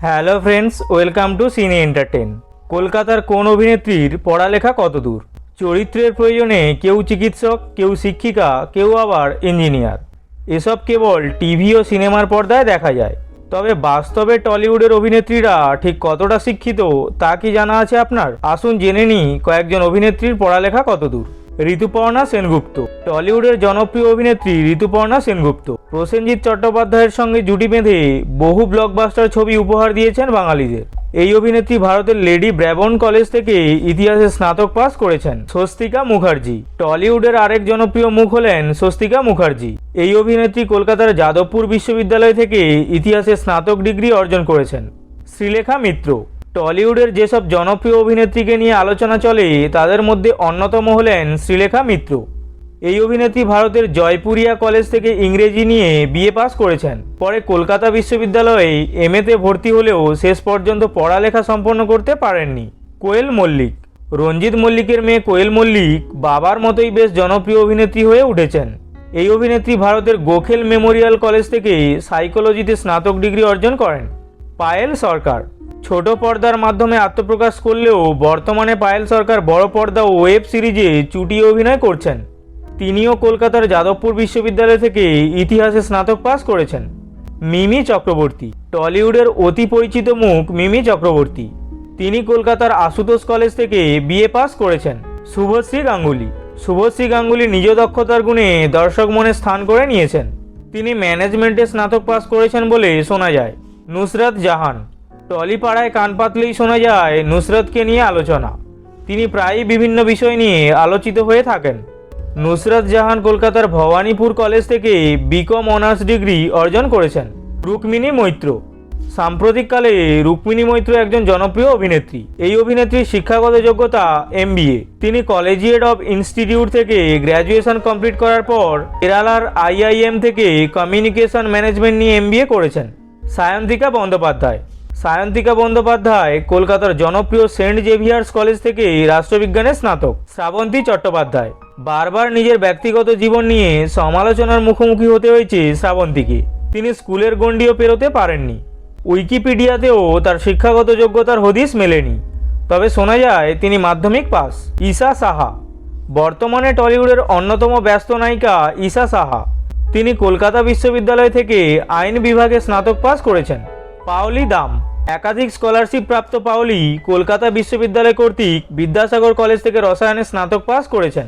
Hello friends, welcome to সিনে entertain. কলকাতার কোন অভিনেত্রীর পড়ালেখা কত দূর? চরিত্রের প্রয়োজনে কেউ চিকিৎসক, কেউ শিক্ষিকা, কেউ আবার ইঞ্জিনিয়ার। এসব কেবল টিভি ও সিনেমার পর্দায় দেখা যায়। তবে বাস্তবে টলিউডের অভিনেত্রীরা ঠিক কতটা শিক্ষিত তা কি জানা আছে আপনার? আসুন জেনে নিই কয়েকজন অভিনেত্রীর পড়ালেখা কত দূর। ঋতুপর্ণা সেনগুপ্ত। টলিউডের জনপ্রিয় অভিনেত্রী ঋতুপর্ণা সেনগুপ্ত প্রসেনজিৎ চট্টোপাধ্যায়ের সঙ্গে জুটি বেঁধে বহু ব্লকবাস্টার ছবি উপহার দিয়েছেন বাঙালিদের। এই অভিনেত্রী ভারতের লেডি ব্র্যাবন কলেজ থেকে ইতিহাসে স্নাতক পাস করেছেন। স্বস্তিকা মুখার্জি। টলিউডের আরেক জনপ্রিয় মুখ হলেন স্বস্তিকা মুখার্জি। এই অভিনেত্রী কলকাতার যাদবপুর বিশ্ববিদ্যালয় থেকে ইতিহাসে স্নাতক ডিগ্রি অর্জন করেছেন। শ্রীলেখা মিত্র। টলিউডের যেসব জনপ্রিয় অভিনেত্রীকে নিয়ে আলোচনা চলে তাদের মধ্যে অন্যতম হলেন শ্রীলেখা মিত্র। এই অভিনেত্রী ভারতের জয়পুরিয়া কলেজ থেকে ইংরেজি নিয়ে বিএ পাস করেছেন। পরে কলকাতা বিশ্ববিদ্যালয়ে এমএতে ভর্তি হলেও শেষ পর্যন্ত পড়ালেখা সম্পন্ন করতে পারেননি। কোয়েল মল্লিক। রঞ্জিত মল্লিকের মেয়ে কোয়েল মল্লিক বাবার মতোই বেশ জনপ্রিয় অভিনেত্রী হয়ে উঠেছেন। এই অভিনেত্রী ভারতের গোখেল মেমোরিয়াল কলেজ থেকে সাইকোলজিতে স্নাতক ডিগ্রি অর্জন করেন। পায়েল সরকার। ছোট পর্দার মাধ্যমে আত্মপ্রকাশ করলেও বর্তমানে পায়েল সরকার বড় পর্দা ও ওয়েব সিরিজে চুটিয়ে অভিনয় করছেন। তিনিও কলকাতার যাদবপুর বিশ্ববিদ্যালয় থেকে ইতিহাসে স্নাতক পাস করেছেন। মিমি চক্রবর্তী। টলিউডের অতি পরিচিত মুখ মিমি চক্রবর্তী। তিনি কলকাতার আশুতোষ কলেজ থেকে বিএ পাস করেছেন। শুভশ্রী গাঙ্গুলি। শুভশ্রী গাঙ্গুলি নিজ দক্ষতার গুণে দর্শক মনে স্থান করে নিয়েছেন। তিনি ম্যানেজমেন্টে স্নাতক পাস করেছেন বলে শোনা যায়। নুসরাত জাহান। টলিপাড়ায় কান পাতলেই শোনা যায় নুসরতকে নিয়ে আলোচনা। তিনি প্রায়ই বিভিন্ন বিষয় নিয়ে আলোচিত হয়ে থাকেন। নুসরাত জাহান কলকাতার ভবানীপুর কলেজ থেকে বিকম অনার্স ডিগ্রি অর্জন করেছেন। রুক্মিণী মৈত্র। সাম্প্রতিককালে রুক্মিণী মৈত্র একজন জনপ্রিয় অভিনেত্রী। এই অভিনেত্রীর শিক্ষাগত যোগ্যতা এমবিএ। তিনি কলেজিয়েট অফ ইনস্টিটিউট থেকে গ্র্যাজুয়েশন কমপ্লিট করার পর কেরালার আইআইএম থেকে কমিউনিকেশন ম্যানেজমেন্ট নিয়ে এমবিএ করেছেন। সায়ন্তিকা বন্দ্যোপাধ্যায়। সায়ন্তিকা বন্দ্যোপাধ্যায় কলকাতার জনপ্রিয় সেন্ট জেভিয়ার্স কলেজ থেকে রাষ্ট্রবিজ্ঞানে স্নাতক। শ্রাবন্তী চট্টোপাধ্যায়। বারবার নিজের ব্যক্তিগত জীবন নিয়ে সমালোচনার মুখোমুখি হতে হয়েছে শ্রাবন্তীকে। তিনি স্কুলের গণ্ডিও পেরোতে পারেননি। উইকিপিডিয়াতেও তার শিক্ষাগত যোগ্যতার হদিশ মেলেনি। তবে শোনা যায় তিনি মাধ্যমিক পাস। ঈশা সাহা। বর্তমানে টলিউডের অন্যতম ব্যস্ত নায়িকা ঈশা সাহা। তিনি কলকাতা বিশ্ববিদ্যালয় থেকে আইন বিভাগে স্নাতক পাস করেছেন। পাওলি দাম। একাধিক স্কলারশিপ প্রাপ্ত পাওলি কলকাতা বিশ্ববিদ্যালয় কর্তৃক বিদ্যাসাগর কলেজ থেকে রসায়নে স্নাতক পাস করেছেন।